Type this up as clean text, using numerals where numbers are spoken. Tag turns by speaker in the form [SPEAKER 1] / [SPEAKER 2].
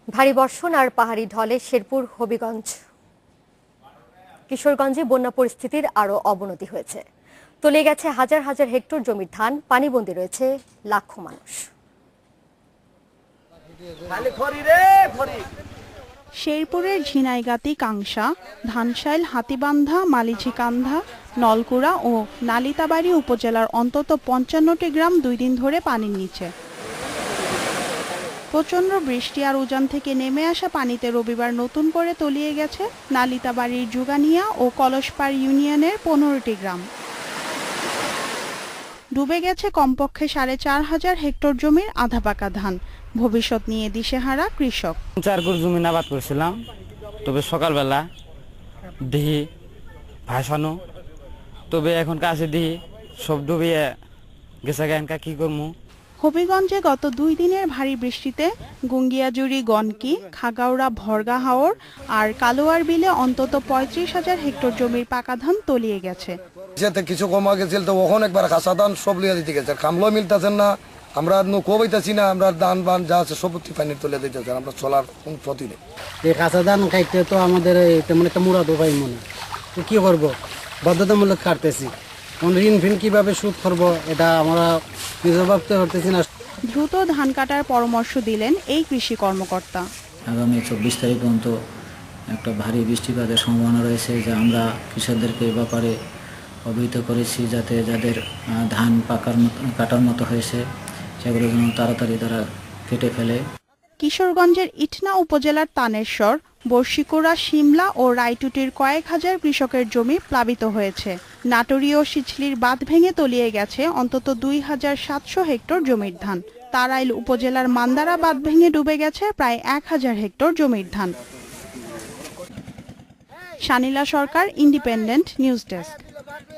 [SPEAKER 1] ভারী বর্ষণ আর পাহাড়ি ঢলে শেরপুর হবিগঞ্জ কিশোরগঞ্জে বন্যা পরিস্থিতির আরো অবনতি হয়েছে। তলিয়ে গেছে হাজার হাজার হেক্টর জমির ধান, পানিবন্দী রয়েছে লাখো মানুষ।
[SPEAKER 2] শেরপুরের ঝিনাইগাতি, কাংসা, ধানশাইল, হাতিবান্ধা, মালিঝিকান্ধা, নলকুড়া ও নালিতাবাড়ী উপজেলার অন্তত ৫৫টি গ্রাম ২ দিন ধরে পানির নিচে। প্রচণ্ড বৃষ্টি আর উজান থেকে নেমে আসা পানিতে রবিবার নতুন করে তলিয়ে গেছে নালিতাবাড়ীর জুগানিয়া ও কলসপাড় ইউনিয়নের ১৫টি গ্রাম। ডুবে গেছে কমপক্ষে ৪,৫০০ হেক্টর জমির আধা পাকা ধান। ভবিষ্যৎ নিয়ে দিশেহারা কৃষক।
[SPEAKER 3] ৪ একর জমি আবাদ করেছিলাম, তবে সকালবেলা দিহি ভাসানো, তবে এখন কাছে দিহি সব ডুবিয়ে গেছে। গানকা কি করবো।
[SPEAKER 2] হবিগঞ্জে গত ২ দিনের ভারী বৃষ্টিতে গুঙ্গিয়াজুড়ি, গনকি, খাগাউড়া, ভরগা হাওর আর কালোয়ার বিলে অন্তত ৩৫,০০০ হেক্টর জমির পাকা ধান তলিয়ে গেছে।
[SPEAKER 4] যেতে কিছু কমা গেছিল তো ওখানে একবার কাঁচা ধান সব লিয়ে দিতে গেছে, খামলো মিলতেছেন না, আমরা কবাইতেছি না, আমরা ধান বান যা আছে সব পানি তুলে দিতেছে, আমরা চলার কোন ক্ষতি নেই।
[SPEAKER 5] এই কাঁচা ধান খাইতে তো আমাদের তেমন একটা মুরাদ উপায় মনে, তো কি করবো, বাধ্যতামূলক কাটতেছি। ঋণ ফিন কিভাবে সুদ করবো এটা আমরা নিজে ভাবতে পারতেছি না।
[SPEAKER 2] দ্রুত ধান কাটার পরামর্শ দিলেন এই কৃষি কর্মকর্তা।
[SPEAKER 6] আগামী ২৪ তারিখ পর্যন্ত একটা ভারী বৃষ্টিপাতের সম্ভাবনা রয়েছে, যা আমরা কৃষকদেরকে এ ব্যাপারে অবহিত করেছি, যাতে যাদের ধান কাটার মতো হয়েছে সেগুলো যেন তাড়াতাড়ি তারা কেটে ফেলে।
[SPEAKER 2] কিশোরগঞ্জের ইটনা উপজেলার তানেশ্বর, বর্ষিকুড়া, শিমলা ও রায়টুটির কয়েক হাজার কৃষকের জমি প্লাবিত হয়েছে। নাটোরী ও সিছলির বাঁধ ভেঙে তলিয়ে গেছে অন্তত ২,৭০০ হেক্টর জমির ধান। তারাইল উপজেলার মান্দারা বাঁধ ভেঙে ডুবে গেছে প্রায় ১,০০০ হেক্টর জমির ধান। শানিলা সরকার, ইন্ডিপেন্ডেন্ট নিউজ ডেস্ক।